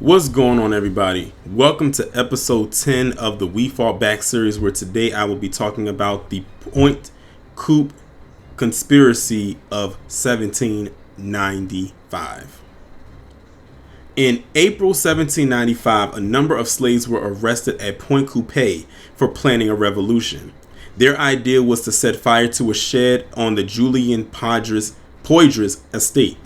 What's going on, everybody? Welcome to episode 10 of the We Fought Back series, where today I will be talking about the Pointe Coupee Conspiracy of 1795. In April 1795, a number of slaves were arrested at Pointe Coupee for planning a revolution. Their idea was to set fire to a shed on the Julian Poydras estate.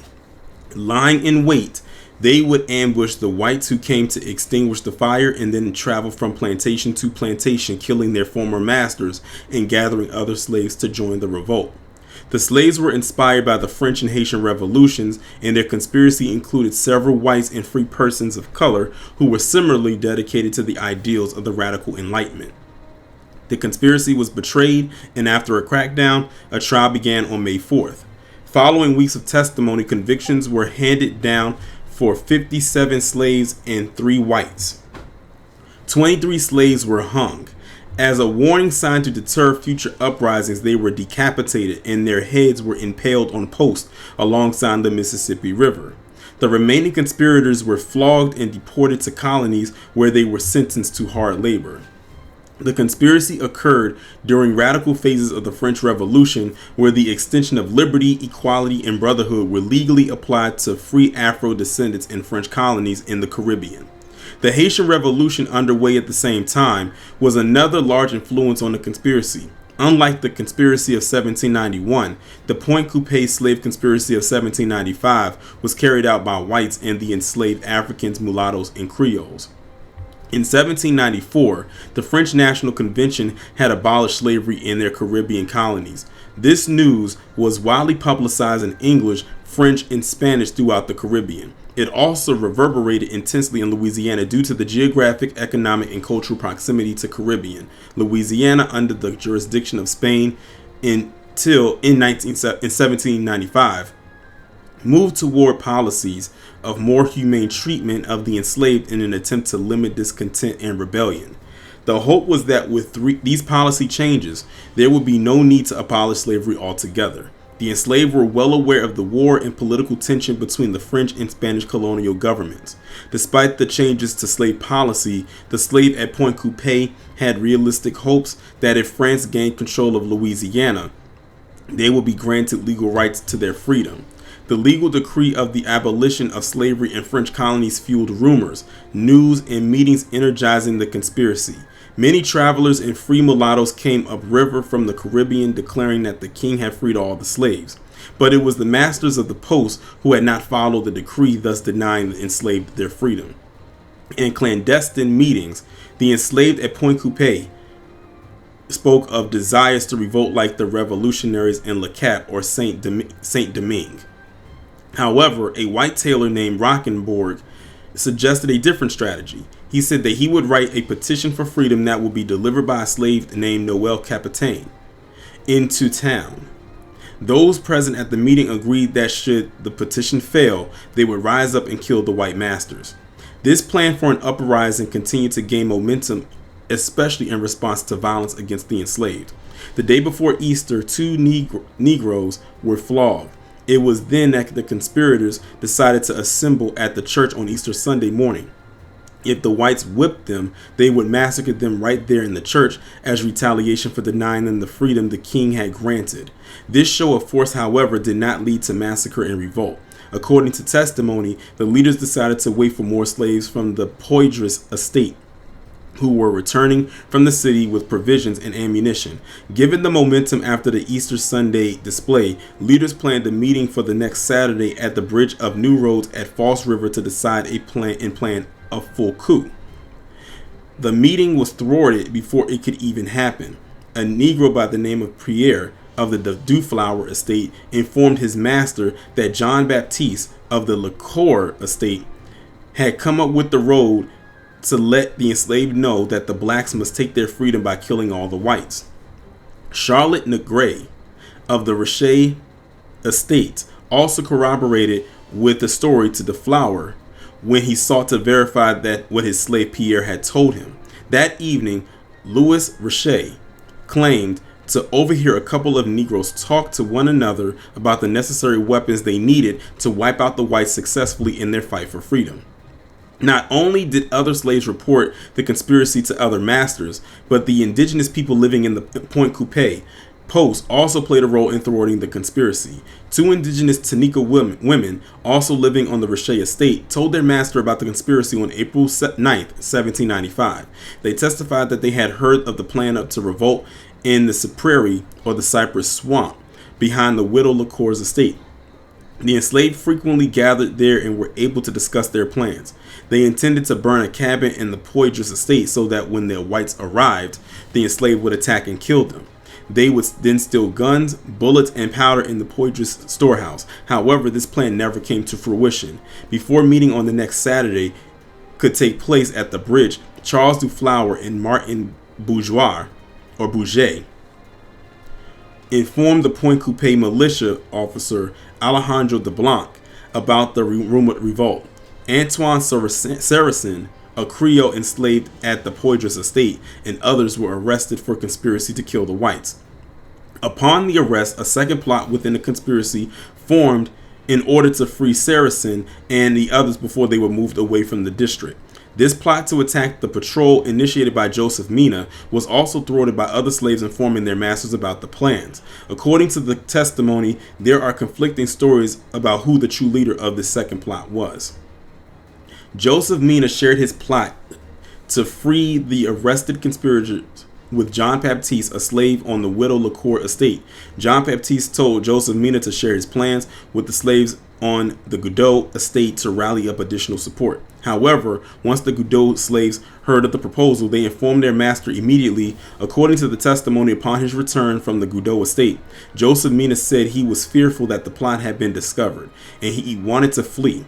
Lying in wait, they would ambush the whites who came to extinguish the fire and then travel from plantation to plantation, killing their former masters and gathering other slaves to join the revolt. The slaves were inspired by the French and Haitian revolutions, and their conspiracy included several whites and free persons of color who were similarly dedicated to the ideals of the radical Enlightenment. The conspiracy was betrayed, and after a crackdown, a trial began on May 4th. Following weeks of testimony, convictions were handed down for 57 slaves and 3 whites. 23 slaves were hung. As a warning sign to deter future uprisings, they were decapitated and their heads were impaled on posts alongside the Mississippi River. The remaining conspirators were flogged and deported to colonies where they were sentenced to hard labor. The conspiracy occurred during radical phases of the French Revolution, where the extension of liberty, equality, and brotherhood were legally applied to free Afro descendants in French colonies in the Caribbean. The Haitian Revolution, underway at the same time, was another large influence on the conspiracy. Unlike the conspiracy of 1791, the Pointe Coupee Slave Conspiracy of 1795 was carried out by whites and the enslaved Africans, mulattoes, and Creoles. In 1794, the French National Convention had abolished slavery in their Caribbean colonies. This news was widely publicized in English, French, and Spanish throughout the Caribbean. It also reverberated intensely in Louisiana due to the geographic, economic, and cultural proximity to Caribbean. Louisiana, under the jurisdiction of Spain until in 1795, moved toward policies of more humane treatment of the enslaved in an attempt to limit discontent and rebellion. The hope was that with these policy changes, there would be no need to abolish slavery altogether. The enslaved were well aware of the war and political tension between the French and Spanish colonial governments. Despite the changes to slave policy, the slave at Pointe Coupee had realistic hopes that if France gained control of Louisiana, they would be granted legal rights to their freedom. The legal decree of the abolition of slavery in French colonies fueled rumors, news, and meetings energizing the conspiracy. Many travelers and free mulattoes came upriver from the Caribbean declaring that the king had freed all the slaves. But it was the masters of the post who had not followed the decree, thus denying the enslaved their freedom. In clandestine meetings, the enslaved at Pointe Coupee spoke of desires to revolt like the revolutionaries in Le Cap or Saint-Domingue. However, a white tailor named Rockenborg suggested a different strategy. He said that he would write a petition for freedom that would be delivered by a slave named Noel Capitaine into town. Those present at the meeting agreed that should the petition fail, they would rise up and kill the white masters. This plan for an uprising continued to gain momentum, especially in response to violence against the enslaved. The day before Easter, 2 Negroes were flogged. It was then that the conspirators decided to assemble at the church on Easter Sunday morning. If the whites whipped them, they would massacre them right there in the church as retaliation for denying them the freedom the king had granted. This show of force, however, did not lead to massacre and revolt. According to testimony, the leaders decided to wait for more slaves from the Poydras estate, who were returning from the city with provisions and ammunition. Given the momentum after the Easter Sunday display, leaders planned a meeting for the next Saturday at the Bridge of New Roads at Falls River to decide a plan a full coup. The meeting was thwarted before it could even happen. A Negro by the name of Pierre of the Duflower estate informed his master that John Baptiste of the Lecour estate had come up with the road to let the enslaved know that the blacks must take their freedom by killing all the whites. Charlotte Negre of the Richer estate also corroborated with the story to the Flower when he sought to verify that what his slave Pierre had told him. That evening, Louis Richer claimed to overhear a couple of Negroes talk to one another about the necessary weapons they needed to wipe out the whites successfully in their fight for freedom. Not only did other slaves report the conspiracy to other masters, but the indigenous people living in the Pointe Coupee post also played a role in thwarting the conspiracy. Two indigenous Tanika women, also living on the Riche estate, told their master about the conspiracy on April 9th, 1795. They testified that they had heard of the plan to revolt in the Prairie, or the Cypress Swamp, behind the widow LaCour's estate. The enslaved frequently gathered there and were able to discuss their plans. They intended to burn a cabin in the Poydras estate so that when the whites arrived, the enslaved would attack and kill them. They would then steal guns, bullets, and powder in the Poydras storehouse. However, this plan never came to fruition. Before meeting on the next Saturday could take place at the bridge, Charles Duflower and Martin Bourgeois informed the Pointe Coupee militia officer Alejandro de Blanc about the rumored revolt. Antoine Saracen, a Creole enslaved at the Poydras estate, and others were arrested for conspiracy to kill the whites. Upon the arrest, a second plot within the conspiracy formed in order to free Saracen and the others before they were moved away from the district. This plot to attack the patrol, initiated by Joseph Mina, was also thwarted by other slaves informing their masters about the plans. According to the testimony, there are conflicting stories about who the true leader of this second plot was. Joseph Mina shared his plot to free the arrested conspirators with John Baptiste, a slave on the widow LaCour estate. John Baptiste told Joseph Mina to share his plans with the slaves on the Godot estate to rally up additional support. However, once the Godot slaves heard of the proposal, they informed their master immediately. According to the testimony upon his return from the Godot estate, Joseph Mina said he was fearful that the plot had been discovered, and he wanted to flee.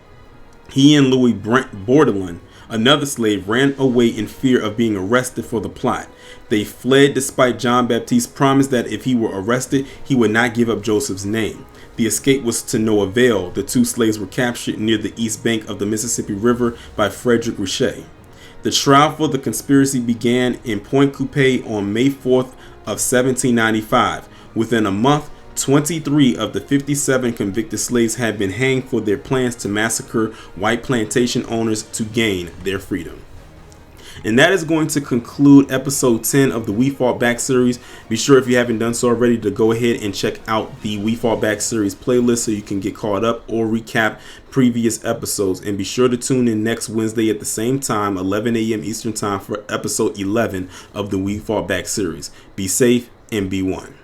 He and Louis Bordelon, another slave, ran away in fear of being arrested for the plot. They fled despite John Baptiste's promise that if he were arrested, he would not give up Joseph's name. The escape was to no avail. The two slaves were captured near the east bank of the Mississippi River by Frederick Riche. The trial for the conspiracy began in Pointe Coupee on May 4th of 1795. Within a month, 23 of the 57 convicted slaves had been hanged for their plans to massacre white plantation owners to gain their freedom. And that is going to conclude episode 10 of the We Fought Back series. Be sure, if you haven't done so already, to go ahead and check out the We Fought Back series playlist so you can get caught up or recap previous episodes. And be sure to tune in next Wednesday at the same time, 11 a.m. Eastern Time, for episode 11 of the We Fought Back series. Be safe and be one.